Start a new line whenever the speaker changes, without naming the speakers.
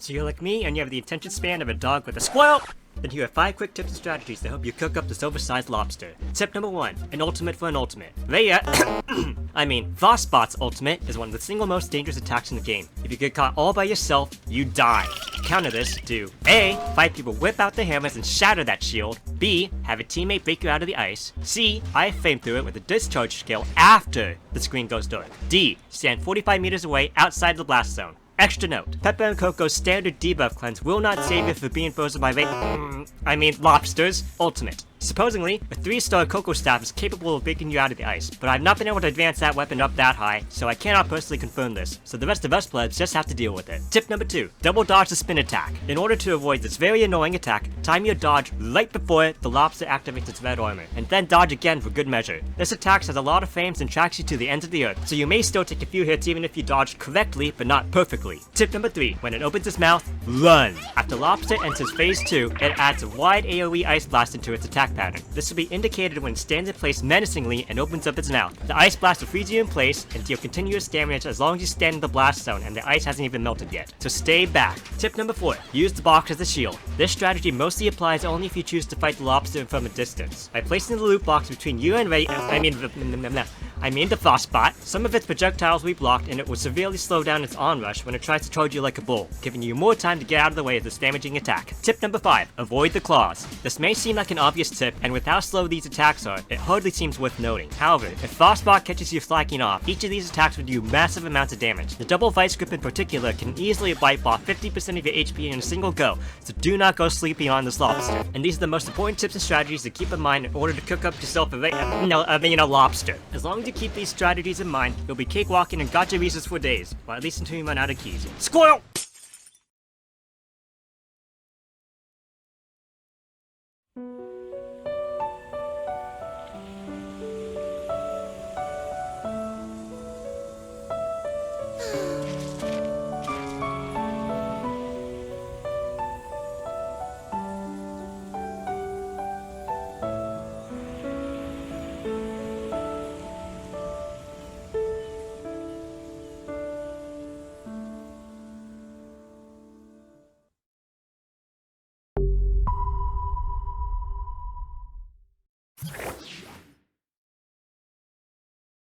So you're like me and you have the attention span of a dog with a squirrel? Then here are 5 quick tips and strategies to help you cook up this oversized lobster. Tip number 1, an ultimate for an ultimate. Frostbot's ultimate is one of the single most dangerous attacks in the game. If you get caught all by yourself, you die. To counter this, do A, 5 people whip out their hammers and shatter that shield. B, have a teammate break you out of the ice. C, I flame through it with a discharge skill after the screen goes dark. D, stand 45 meters away outside the blast zone. Extra note, Pepper and Coco's standard debuff cleanse will not save you for being frozen by lobsters ultimate. Supposedly, a 3-star Coco staff is capable of breaking you out of the ice, but I've not been able to advance that weapon up that high, so I cannot personally confirm this, so the rest of us plebs just have to deal with it. Tip number 2, double dodge the spin attack. In order to avoid this very annoying attack, time your dodge right before the lobster activates its red armor, and then dodge again for good measure. This attack has a lot of frames and tracks you to the ends of the earth, so you may still take a few hits even if you dodged correctly, but not perfectly. Tip number 3, when it opens its mouth, run! After lobster enters phase 2, it adds a wide AoE ice blast into its attack pattern. This will be indicated when it stands in place menacingly and opens up its mouth. The ice blast will freeze you in place and deal continuous damage as long as you stand in the blast zone and the ice hasn't even melted yet. So stay back. Tip number 4, use the box as a shield. This strategy mostly applies only if you choose to fight the lobster from a distance. By placing the loot box between you and the Frostbot, some of its projectiles will be blocked and it will severely slow down its onrush when it tries to charge you like a bull, giving you more time to get out of the way of this damaging attack. Tip number 5, avoid the claws. This may seem like an obvious tip, and with how slow these attacks are, it hardly seems worth noting. However, if Frostbot catches you slacking off, each of these attacks would do massive amounts of damage. The double vice grip in particular can easily wipe off 50% of your HP in a single go, so do not go sleeping on this lobster. And these are the most important tips and strategies to keep in mind in order to cook up yourself a lobster. As long as you keep these strategies in mind, you'll be cakewalking and gacha reasons for days, or at least until you run out of keys. Squirrel!